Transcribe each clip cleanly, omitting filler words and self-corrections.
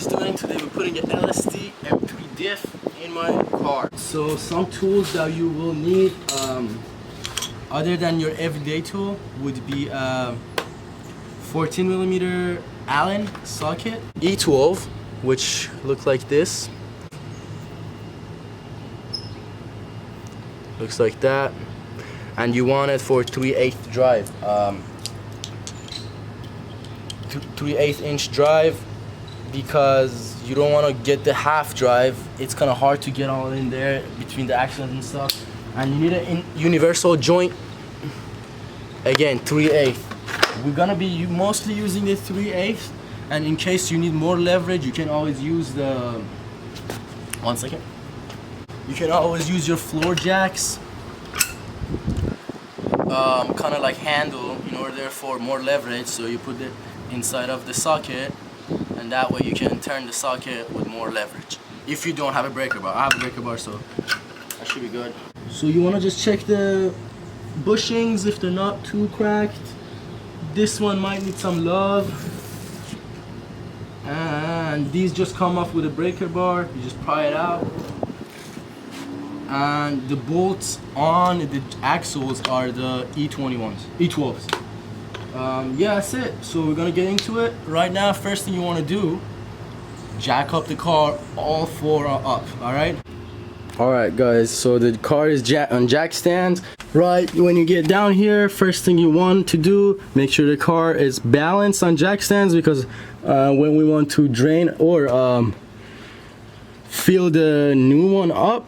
guys doing? Today we're putting an LSD Diff in my car. So some tools that you will need other than your everyday tool would be 14mm Allen socket, E12, which look like this. Looks like that. And you want it for 3/8 drive. 3/8 inch drive, because you don't want to get the half drive. It's kind of hard to get all in there between the axles and stuff. And you need a universal joint. Again, 3/8. We're gonna be mostly using the 3/8, and in case you need more leverage, you can always use the. One second. You can always use your floor jacks, kind of like handle, in order for more leverage. So you put it inside of the socket, and that way you can turn the socket with more leverage. If you don't have a breaker bar, I have a breaker bar, so that should be good. So you want to just check the bushings if they're not too cracked. This one might need some love, and these just come off with a breaker bar. You just pry it out, and the bolts on the axles are the E12s. Yeah, that's it. So we're gonna get into it right now. First thing you want to do, jack up the car all four up. All right. All right, guys. So the car is on jack stands. Right when you get down here, first thing you want to do, make sure the car is balanced on jack stands, because when we want to drain or fill the new one up,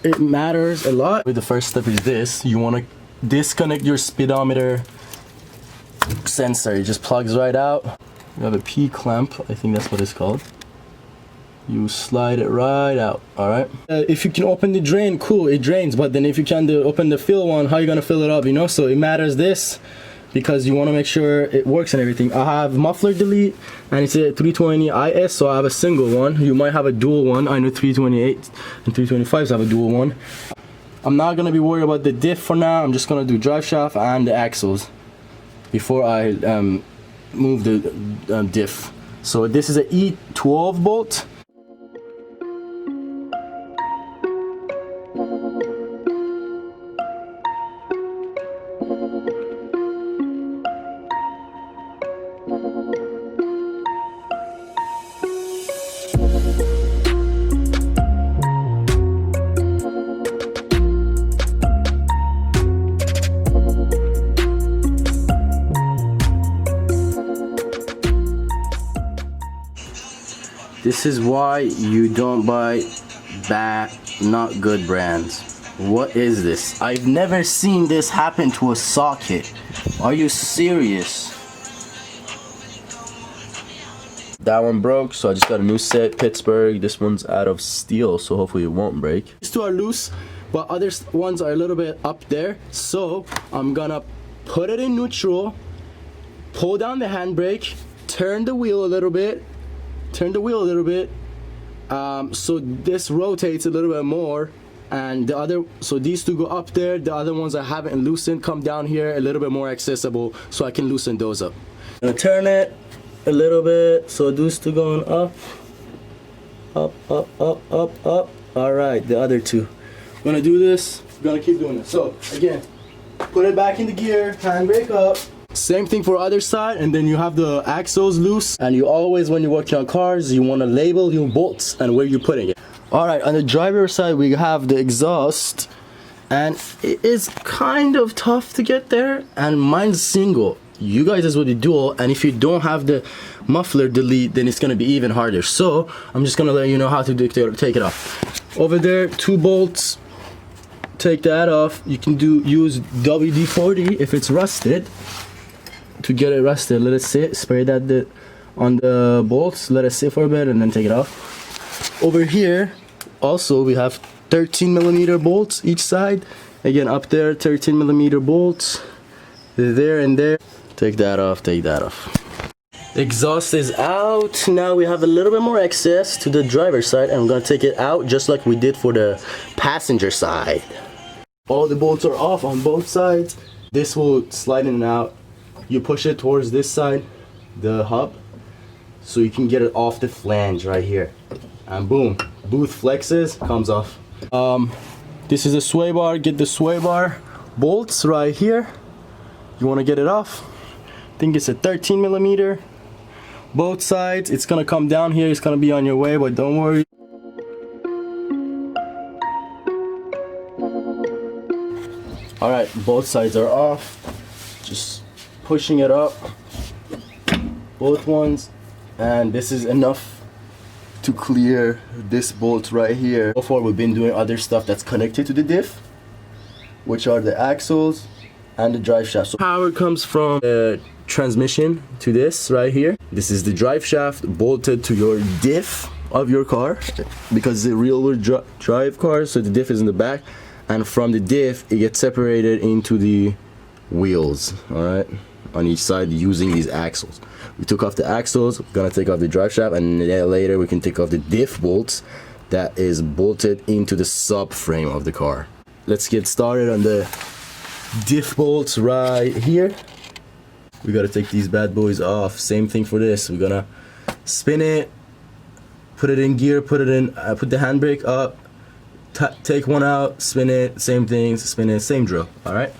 it matters a lot. The first step is this. You want to disconnect your speedometer sensor. It just plugs right out. You have a P clamp, I think that's what it's called. You slide it right out. All right. If you can open the drain, cool, it drains. But then if you can't open the fill one, how are you gonna fill it up? You know, so it matters this, because you want to make sure it works and everything. I have muffler delete, and it's a 320 IS, so I have a single one. You might have a dual one. I know 328 and 325s have a dual one. I'm not gonna be worried about the diff for now. I'm just gonna do drive shaft and the axles before I move the diff. So this is an E12 bolt. This is why you don't buy bad, not good brands. What is this? I've never seen this happen to a socket. Are you serious? That one broke, so I just got a new set, Pittsburgh. This one's out of steel, so hopefully it won't break. These two are loose, but other ones are a little bit up there. So I'm gonna put it in neutral, pull down the handbrake, turn the wheel a little bit, so this rotates a little bit more, and the other, so these two go up there. The other ones I haven't loosened come down here a little bit more accessible, so I can loosen those up. I'm gonna turn it a little bit, so those two going up. All right, the other two. I'm gonna do this. I'm gonna keep doing it. So again, put it back into gear, handbrake up. Same thing for other side, and then you have the axles loose. And you always, when you're working on cars, you want to label your bolts and where you're putting it. All right, on the driver side, we have the exhaust, and it is kind of tough to get there. And mine's single. You guys is with the dual, and if you don't have the muffler delete, then it's gonna be even harder. So I'm just gonna let you know how to take it off. Over there, 2 bolts. Take that off. You can use WD-40 if it's rusted. To get it rusted, let it sit, spray that on the bolts, let it sit for a bit, and then take it off. Over here also we have 13mm bolts each side. Again, up there, 13mm bolts there and there. Take that off, take that off. Exhaust is out. Now we have a little bit more access to the driver's side, and I'm gonna take it out just like we did for the passenger side. All the bolts are off on both sides. This will slide in and out. You push it towards this side, the hub, so you can get it off the flange right here, and boom, both flexes, comes off. This is a sway bar. Get the sway bar bolts right here. You want to get it off. I think it's a 13 millimeter. Both sides. It's gonna come down here. It's gonna be on your way, but don't worry. All right, both sides are off. Just pushing it up, both ones, and this is enough to clear this bolt right here. So far we've been doing other stuff that's connected to the diff, which are the axles and the drive shaft. So power comes from the transmission to this right here. This is the drive shaft bolted to your diff of your car, because it's a rear-wheel drive car, so the diff is in the back, and from the diff it gets separated into the wheels, all right, on each side using these axles. We took off the axles, we're gonna take off the drive shaft, and then later we can take off the diff bolts that is bolted into the subframe of the car. Let's get started on the diff bolts right here. We gotta take these bad boys off. Same thing for this. We're gonna spin it, put it in gear, put the handbrake up, take one out, spin it, same things, spin it, same drill, all right?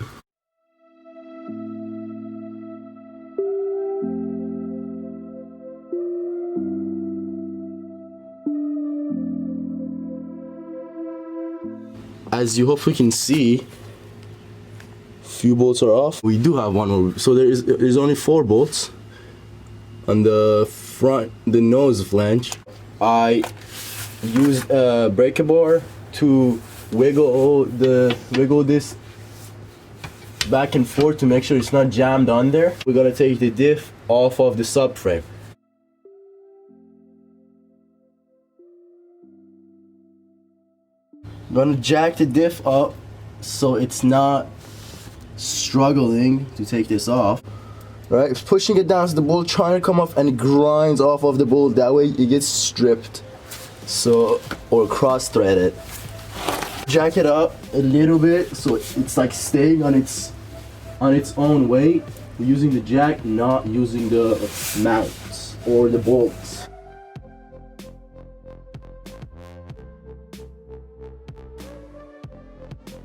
As you hopefully can see, few bolts are off. We do have one more, so there's only 4 bolts on the front, the nose flange. I used a breaker bar to wiggle this back and forth to make sure it's not jammed on there. We're gonna take the diff off of the subframe. I'm gonna jack the diff up so it's not struggling to take this off. Right, it's pushing it down to the bolt, trying to come off, and it grinds off of the bolt. That way it gets stripped, so, or cross-threaded. Jack it up a little bit so it's like staying on its own weight. We're using the jack, not using the mounts or the bolts.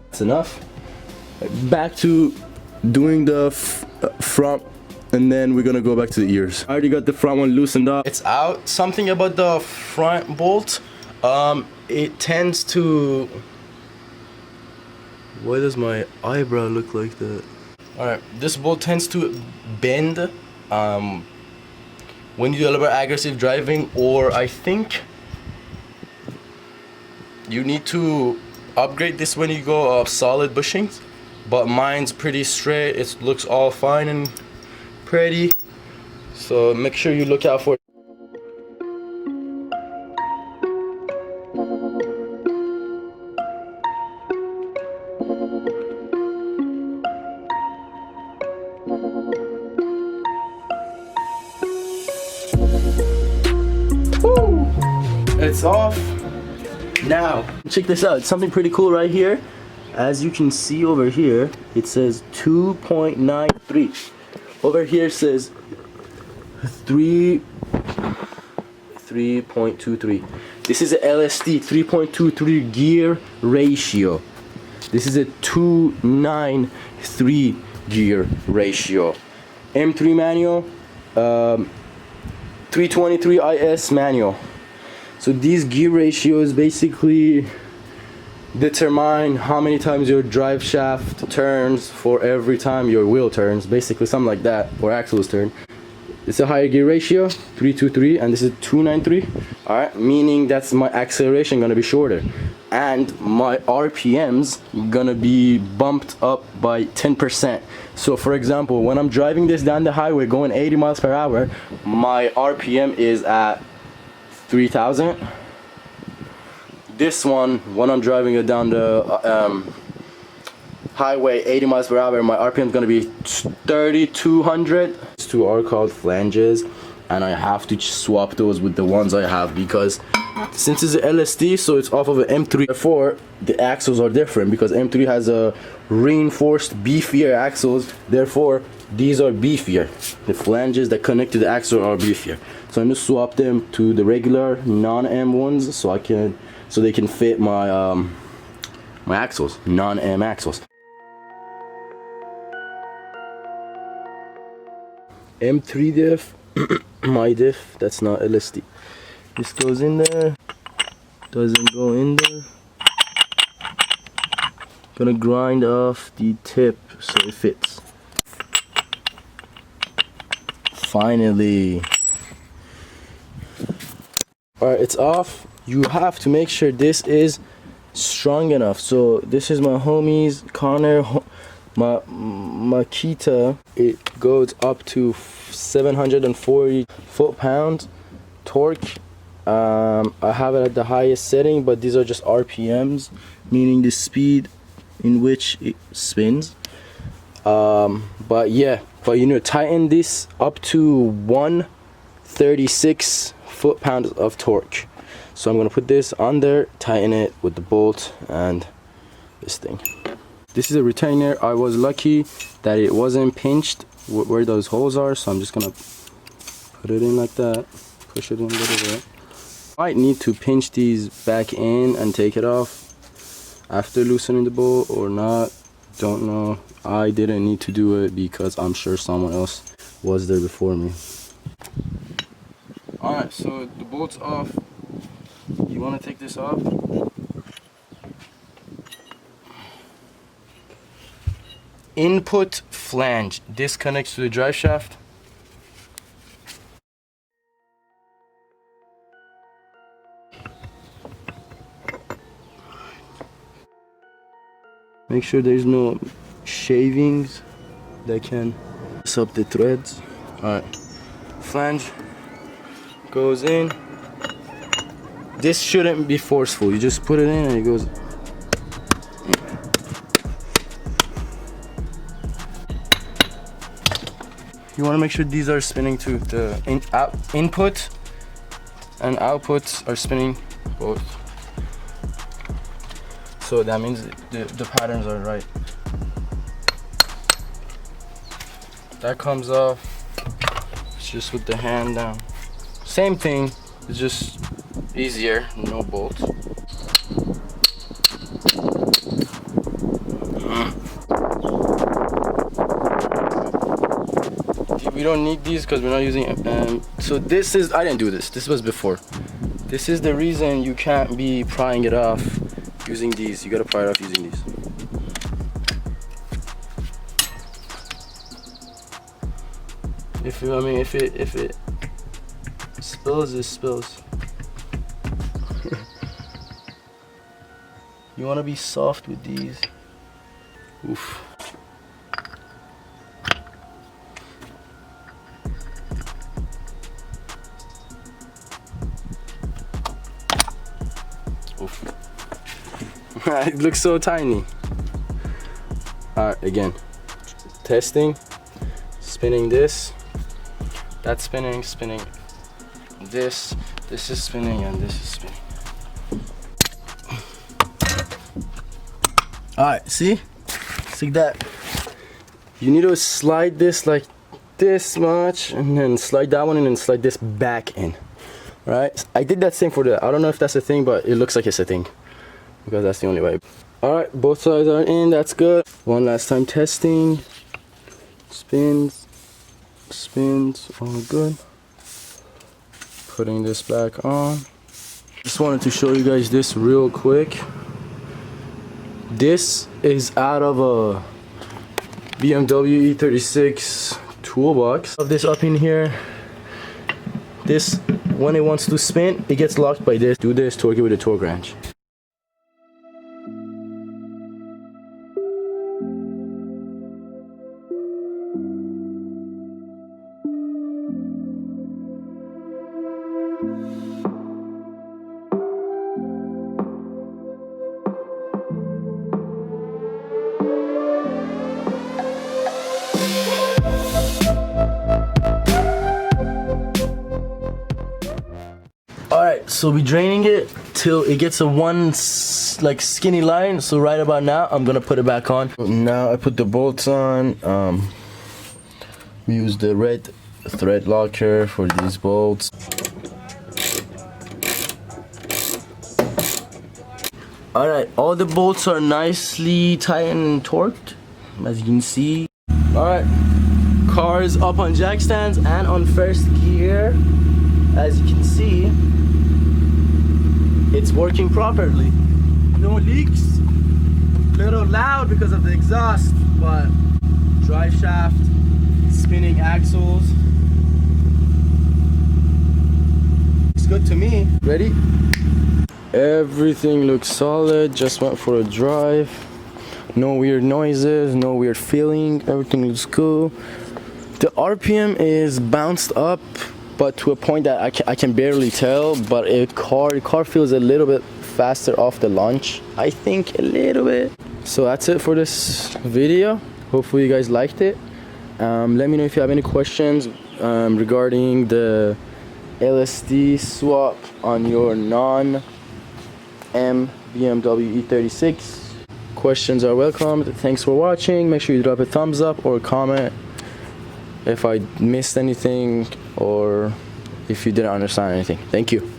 That's enough. Back to doing the front, and then we're gonna go back to the ears. I already got the front one loosened up. It's out. Something about the front bolt, it tends to... Why does my eyebrow look like that? Alright, this bolt tends to bend when you do a little bit aggressive driving, or I think you need to upgrade this when you go solid bushings. But mine's pretty straight. It looks all fine and pretty, so make sure you look out for it. Woo! It's off. Now check this out. It's something pretty cool right here. As you can see over here, it says 2.93. Over here says 3.23. This is a LSD 3.23 gear ratio. This is a 293 gear ratio. M3 manual, 323 IS manual. So these gear ratios basically determine how many times your drive shaft turns for every time your wheel turns, basically something like that, or axles turn. It's a higher gear ratio, 323, and this is 293. All right, meaning that's my acceleration gonna be shorter, and my RPMs gonna be bumped up by 10%. So for example, when I'm driving this down the highway going 80 miles per hour, my RPM is at 3,000. This one, when I'm driving it down the highway 80 miles per hour, my RPM is going to be 3,200. These two are called flanges. and I have to swap those with the ones I have, because since it's an LSD, so it's off of an M3. Therefore, the axles are different because M3 has a reinforced beefier axles. Therefore, these are beefier. The flanges that connect to the axle are beefier. So I'm gonna swap them to the regular non-M ones, so they can fit my my axles, non-M axles. M3 diff, my diff, that's not LSD. This goes in there, doesn't go in there. Gonna grind off the tip so it fits. Finally. Alright, it's off. You have to make sure this is strong enough. So this is my homie's Connor Makita. It goes up to 740 foot-pounds torque. I have it at the highest setting, but these are just RPMs, meaning the speed in which it spins. But you need to tighten this up to 136 foot-pounds of torque. So I'm gonna put this on there, tighten it with the bolt and this thing. This is a retainer. I was lucky that it wasn't pinched where those holes are, so I'm just gonna put it in like that, push it in a little bit. Might need to pinch these back in and take it off after loosening the bolt or not, don't know. I didn't need to do it because I'm sure someone else was there before me. Alright, so the bolt's off. You want to take this off? Input flange. This connects to the drive shaft. Make sure there's no shavings that can mess up the threads. Alright, flange goes in. This shouldn't be forceful. You just put it in and it goes. You want to make sure these are spinning too. The input and outputs are spinning both. So that means the patterns are right. That comes off. It's just with the hand down. Same thing, it's just easier, no bolt. We don't need these because we're not using it. So this is, I didn't do this. This was before. This is the reason you can't be prying it off using these. You gotta pry it off using these. If it spills, it spills. You wanna be soft with these. Oof. Oof. It looks so tiny. Alright, again. Testing. Spinning this. That's spinning, spinning. This is spinning, and this is spinning. Alright, see? It's like that. You need to slide this like this much, and then slide that one in, and slide this back in. Right? I did that same for the, I don't know if that's a thing, but it looks like it's a thing. Because that's the only way. Alright, both sides are in, that's good. One last time testing. Spins. Spins, all good. Putting this back on. Just wanted to show you guys this real quick. This is out of a BMW E36 toolbox. Of this up in here. This, when it wants to spin, it gets locked by this. Do this, torque it with a torque wrench. So we're draining it till it gets a like skinny line. So right about now, I'm gonna put it back on. Now I put the bolts on. We use the red thread locker for these bolts. Alright, all the bolts are nicely tightened and torqued, as you can see. Alright, car is up on jack stands and on first gear. As you can see, it's working properly. No leaks. Little loud because of the exhaust, but drive shaft, spinning axles. It's good to me. Ready? Everything looks solid. Just went for a drive. No weird noises, no weird feeling. Everything looks cool. The RPM is bounced up, but to a point that I can barely tell. But the car feels a little bit faster off the launch, I think, a little bit. So that's it for this video. Hopefully you guys liked it. Let me know if you have any questions regarding the LSD swap on your non-M BMW E36. Questions are welcome. Thanks for watching. Make sure you drop a thumbs up or a comment if I missed anything or if you didn't understand anything. Thank you.